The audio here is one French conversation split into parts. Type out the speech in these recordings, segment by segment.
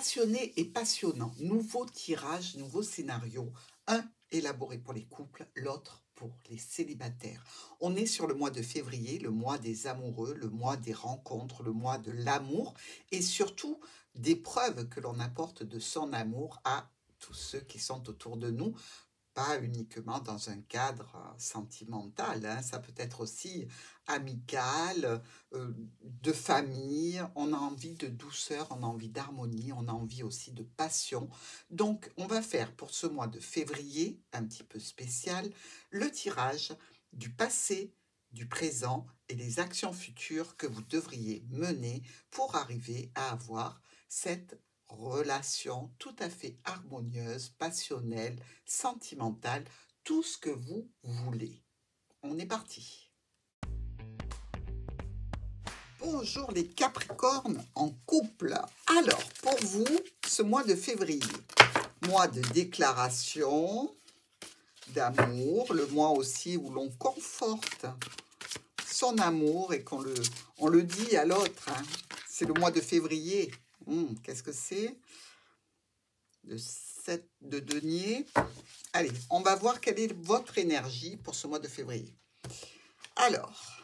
Passionné et passionnant, nouveau tirage, nouveau scénario. Un élaboré pour les couples, l'autre pour les célibataires. On est sur le mois de février, le mois des amoureux, le mois des rencontres, le mois de l'amour et surtout des preuves que l'on apporte de son amour à tous ceux qui sont autour de nous. Pas uniquement dans un cadre sentimental, hein, ça peut être aussi amical, de famille. On a envie de douceur, on a envie d'harmonie, on a envie aussi de passion. Donc, on va faire pour ce mois de février, un petit peu spécial, le tirage du passé, du présent et les actions futures que vous devriez mener pour arriver à avoir cette relation tout à fait harmonieuse, passionnelle, sentimentale, tout ce que vous voulez. On est parti. Bonjour les Capricornes en couple. Alors, pour vous, ce mois de février, mois de déclaration, d'amour, le mois aussi où l'on conforte son amour et qu'on le dit à l'autre. Hein. C'est le mois de février. Qu'est-ce que c'est? Le 7 de denier. Allez, on va voir quelle est votre énergie pour ce mois de février. Alors,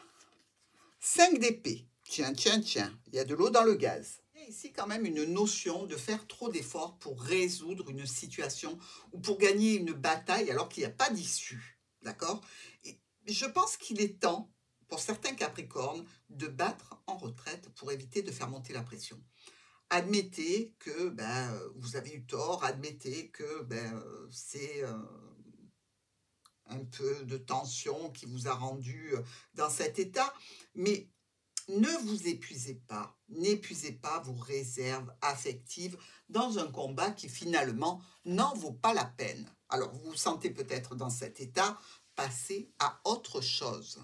5 d'épée. Tiens, il y a de l'eau dans le gaz. Il y a ici quand même une notion de faire trop d'efforts pour résoudre une situation ou pour gagner une bataille alors qu'il n'y a pas d'issue. D'accord? Et je pense qu'il est temps, pour certains Capricornes, de battre en retraite pour éviter de faire monter la pression. Admettez que vous avez eu tort, admettez que c'est un peu de tension qui vous a rendu dans cet état, mais ne vous épuisez pas, n'épuisez pas vos réserves affectives dans un combat qui finalement n'en vaut pas la peine. Alors vous vous sentez peut-être dans cet état, passez à autre chose.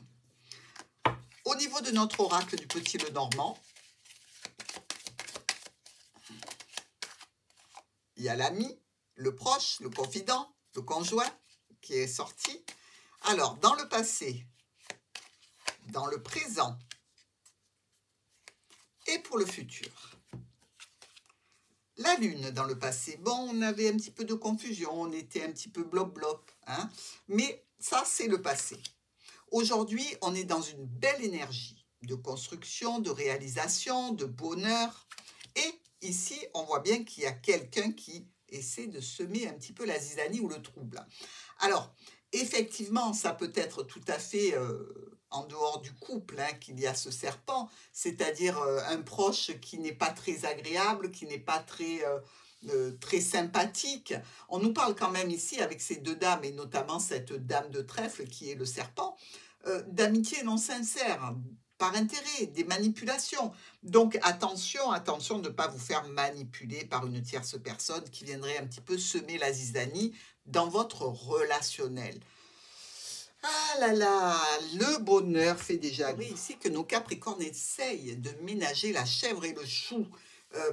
Au niveau de notre oracle du Petit Lenormand, il y a l'ami, le proche, le confident, le conjoint qui est sorti. Alors, dans le passé, dans le présent et pour le futur. La lune dans le passé, bon, on avait un petit peu de confusion, on était un petit peu bloc-bloc, hein, mais ça, c'est le passé. Aujourd'hui, on est dans une belle énergie de construction, de réalisation, de bonheur. Et ici, on voit bien qu'il y a quelqu'un qui essaie de semer un petit peu la zizanie ou le trouble. Alors, effectivement, ça peut être tout à fait en dehors du couple hein, qu'il y a ce serpent, c'est-à-dire un proche qui n'est pas très agréable, qui n'est pas très sympathique. On nous parle quand même ici avec ces deux dames, et notamment cette dame de trèfle qui est le serpent, d'amitié non sincère, par intérêt, des manipulations. Donc attention de ne pas vous faire manipuler par une tierce personne qui viendrait un petit peu semer la zizanie dans votre relationnel. Ah là là, le bonheur fait déjà ici que nos Capricornes essayent de ménager la chèvre et le chou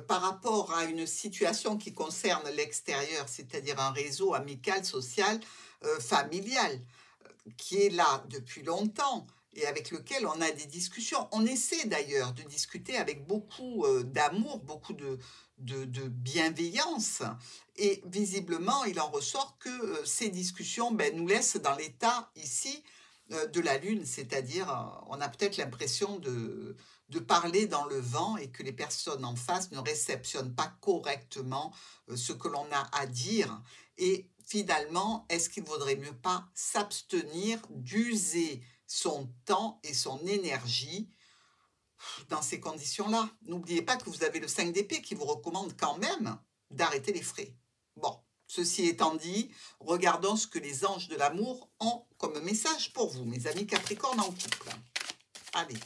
par rapport à une situation qui concerne l'extérieur, c'est-à-dire un réseau amical, social, familial, qui est là depuis longtemps et avec lequel on a des discussions. On essaie d'ailleurs de discuter avec beaucoup d'amour, beaucoup de bienveillance. Et visiblement, il en ressort que ces discussions nous laissent dans l'état ici de la Lune, c'est-à-dire on a peut-être l'impression de parler dans le vent et que les personnes en face ne réceptionnent pas correctement ce que l'on a à dire. Et finalement, est-ce qu'il ne vaudrait mieux pas s'abstenir d'user son temps et son énergie dans ces conditions-là? N'oubliez pas que vous avez le 5 d'épée qui vous recommande quand même d'arrêter les frais. Bon, ceci étant dit, regardons ce que les anges de l'amour ont comme message pour vous, mes amis Capricornes en couple. Allez.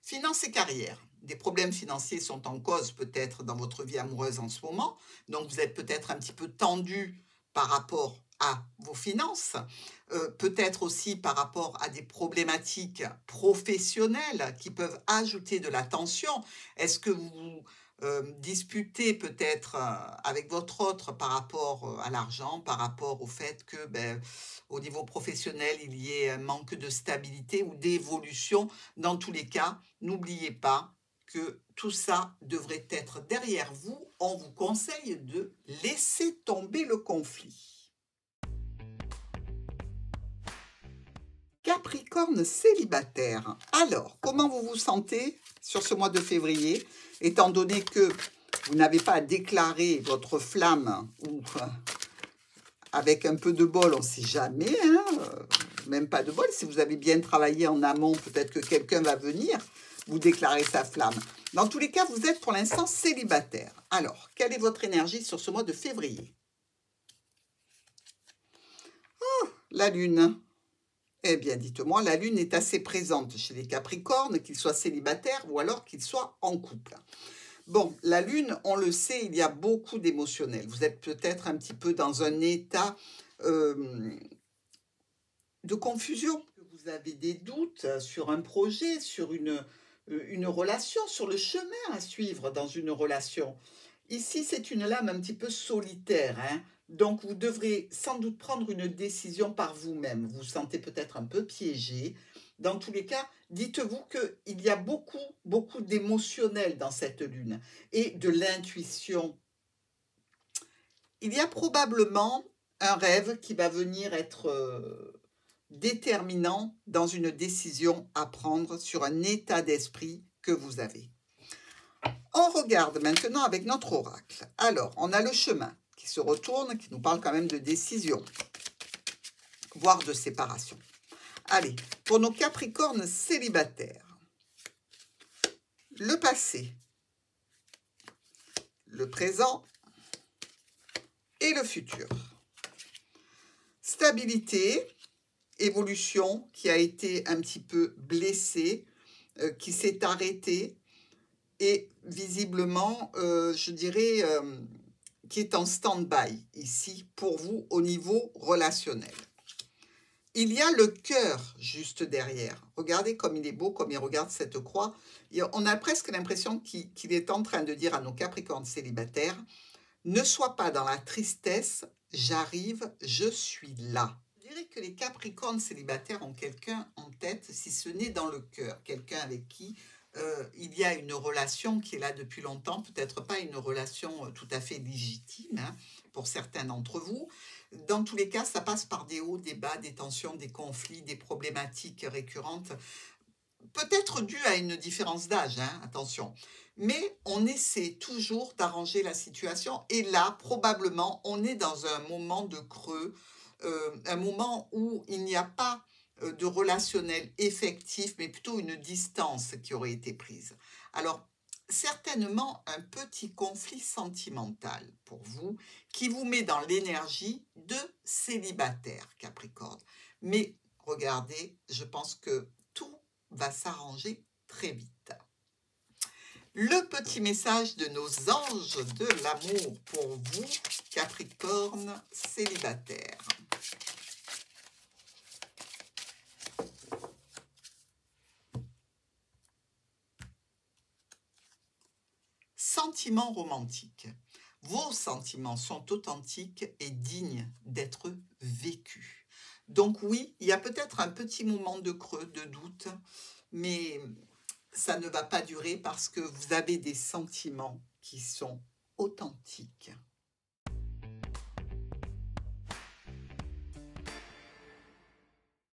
Finances et carrière. Des problèmes financiers sont en cause peut-être dans votre vie amoureuse en ce moment. Donc, vous êtes peut-être un petit peu tendu par rapport à vos finances. Peut-être aussi par rapport à des problématiques professionnelles qui peuvent ajouter de la tension. Est-ce que vous disputer peut-être avec votre autre par rapport à l'argent, par rapport au fait que au niveau professionnel, il y ait un manque de stabilité ou d'évolution. Dans tous les cas, n'oubliez pas que tout ça devrait être derrière vous. On vous conseille de laisser tomber le conflit. Capricorne célibataire. Alors, comment vous vous sentez sur ce mois de février, étant donné que vous n'avez pas à déclarer votre flamme, ou avec un peu de bol, on ne sait jamais, hein, même pas de bol, si vous avez bien travaillé en amont, peut-être que quelqu'un va venir vous déclarer sa flamme. Dans tous les cas, vous êtes pour l'instant célibataire. Alors, quelle est votre énergie sur ce mois de février? Oh, la Lune. Eh bien, dites-moi, la Lune est assez présente chez les Capricornes, qu'ils soient célibataires ou alors qu'ils soient en couple. Bon, la Lune, on le sait, il y a beaucoup d'émotionnel. Vous êtes peut-être un petit peu dans un état de confusion. Vous avez des doutes sur un projet, sur une relation, sur le chemin à suivre dans une relation. Ici, c'est une lame un petit peu solitaire, hein. Donc, vous devrez sans doute prendre une décision par vous-même. Vous vous sentez peut-être un peu piégé. Dans tous les cas, dites-vous qu'il y a beaucoup d'émotionnel dans cette lune et de l'intuition. Il y a probablement un rêve qui va venir être déterminant dans une décision à prendre sur un état d'esprit que vous avez. On regarde maintenant avec notre oracle. Alors, on a le chemin qui se retourne, qui nous parle quand même de décision, voire de séparation. Allez, pour nos Capricornes célibataires, le passé, le présent et le futur. Stabilité, évolution qui a été un petit peu blessée, qui s'est arrêtée et visiblement, je dirais, qui est en stand-by ici pour vous au niveau relationnel. Il y a le cœur juste derrière. Regardez comme il est beau, comme il regarde cette croix. On a presque l'impression qu'il est en train de dire à nos Capricornes célibataires, ne sois pas dans la tristesse, j'arrive, je suis là. Je dirais que les Capricornes célibataires ont quelqu'un en tête, si ce n'est dans le cœur, quelqu'un avec qui il y a une relation qui est là depuis longtemps, peut-être pas une relation tout à fait légitime hein, pour certains d'entre vous. Dans tous les cas, ça passe par des hauts, des bas, des tensions, des conflits, des problématiques récurrentes, peut-être dues à une différence d'âge, hein, attention. Mais on essaie toujours d'arranger la situation et là, probablement, on est dans un moment de creux, un moment où il n'y a pas de relationnel effectif, mais plutôt une distance qui aurait été prise. Alors, certainement un petit conflit sentimental pour vous qui vous met dans l'énergie de célibataire, Capricorne. Mais regardez, je pense que tout va s'arranger très vite. Le petit message de nos anges de l'amour pour vous, Capricorne célibataire. Sentiments romantiques. Vos sentiments sont authentiques et dignes d'être vécus. Donc oui, il y a peut-être un petit moment de creux, de doute, mais ça ne va pas durer parce que vous avez des sentiments qui sont authentiques.